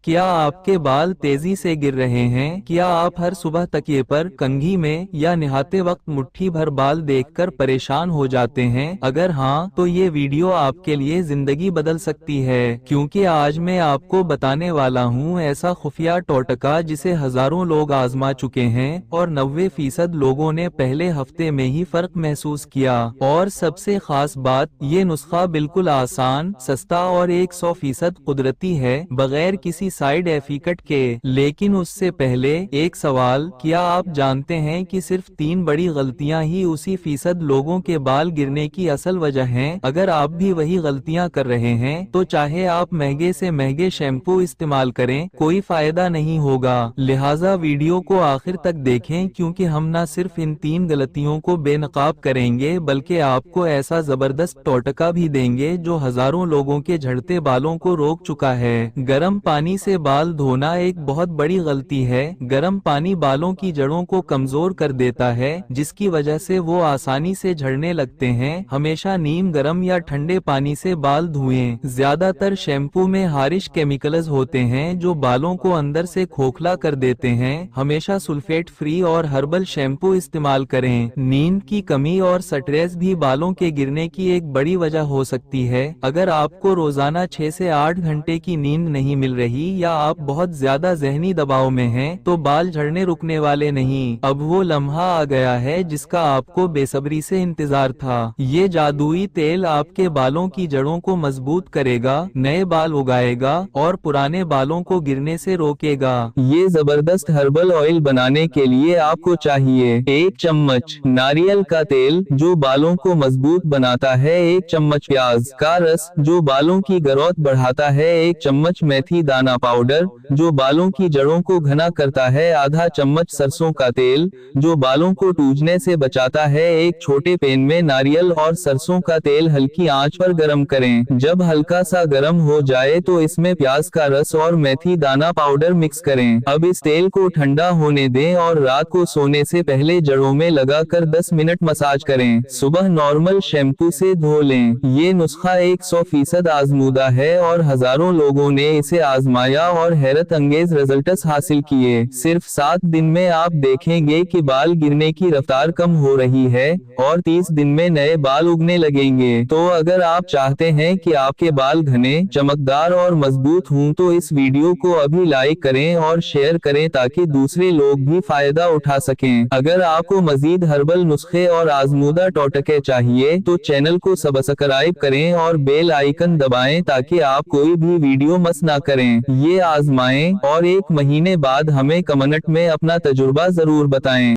क्या आपके बाल तेजी से गिर रहे हैं? क्या आप हर सुबह तकिए पर, कंघी में या नहाते वक्त मुट्ठी भर बाल देखकर परेशान हो जाते हैं? अगर हाँ, तो ये वीडियो आपके लिए जिंदगी बदल सकती है, क्योंकि आज मैं आपको बताने वाला हूँ ऐसा खुफिया टोटका जिसे हजारों लोग आजमा चुके हैं और 90% लोगों ने पहले हफ्ते में ही फर्क महसूस किया। और सबसे खास बात, ये नुस्खा बिल्कुल आसान, सस्ता और 100% कुदरती है, बगैर किसी साइड इफेक्ट के। लेकिन उससे पहले एक सवाल, क्या आप जानते हैं कि सिर्फ 3 बड़ी गलतियां ही उसी फीसद लोगों के बाल गिरने की असल वजह हैं? अगर आप भी वही गलतियां कर रहे हैं तो चाहे आप महंगे से महंगे शैम्पू इस्तेमाल करें, कोई फायदा नहीं होगा। लिहाजा वीडियो को आखिर तक देखें, क्योंकि हम न सिर्फ इन 3 गलतियों को बेनकाब करेंगे बल्कि आपको ऐसा जबरदस्त टोटका भी देंगे जो हजारों लोगों के झड़ते बालों को रोक चुका है। गर्म पानी से बाल धोना एक बहुत बड़ी गलती है। गर्म पानी बालों की जड़ों को कमजोर कर देता है, जिसकी वजह से वो आसानी से झड़ने लगते हैं। हमेशा नीम गर्म या ठंडे पानी से बाल धोएं। ज्यादातर शैम्पू में हारिश केमिकल्स होते हैं जो बालों को अंदर से खोखला कर देते हैं। हमेशा सल्फेट फ्री और हर्बल शैम्पू इस्तेमाल करें। नींद की कमी और स्ट्रेस भी बालों के गिरने की एक बड़ी वजह हो सकती है। अगर आपको रोजाना 6 से 8 घंटे की नींद नहीं मिल रही या आप बहुत ज्यादा जहनी दबाव में हैं, तो बाल झड़ने रुकने वाले नहीं। अब वो लम्हा आ गया है जिसका आपको बेसब्री से इंतजार था। ये जादुई तेल आपके बालों की जड़ों को मजबूत करेगा, नए बाल उगाएगा और पुराने बालों को गिरने से रोकेगा। ये जबरदस्त हर्बल ऑयल बनाने के लिए आपको चाहिए 1 चम्मच नारियल का तेल जो बालों को मजबूत बनाता है, 1 चम्मच प्याज का रस जो बालों की ग्रोथ बढ़ाता है, 1 चम्मच मेथी दाना पाउडर जो बालों की जड़ों को घना करता है, आधा चम्मच सरसों का तेल जो बालों को टूटने से बचाता है। एक छोटे पैन में नारियल और सरसों का तेल हल्की आंच पर गरम करें। जब हल्का सा गरम हो जाए तो इसमें प्याज का रस और मेथी दाना पाउडर मिक्स करें। अब इस तेल को ठंडा होने दें और रात को सोने से पहले जड़ों में लगाकर 10 मिनट मसाज करें। सुबह नॉर्मल शैम्पू से धो लें। ये नुस्खा 100% आजमूदा है और हजारों लोगों ने इसे आजमाया और हैरत अंगेज रिजल्ट्स हासिल किए। सिर्फ 7 दिन में आप देखेंगे कि बाल गिरने की रफ्तार कम हो रही है और 30 दिन में नए बाल उगने लगेंगे। तो अगर आप चाहते हैं कि आपके बाल घने, चमकदार और मजबूत हों तो इस वीडियो को अभी लाइक करें और शेयर करें ताकि दूसरे लोग भी फायदा उठा सकें। अगर आपको मजीद हर्बल नुस्खे और आजमूदा टोटके चाहिए तो चैनल को सब्सक्राइब करें और बेल आइकन दबाएं ताकि आप कोई भी वीडियो मिस ना करें। ये आजमाएं और 1 महीने बाद हमें कमेंट में अपना तजुर्बा जरूर बताएं।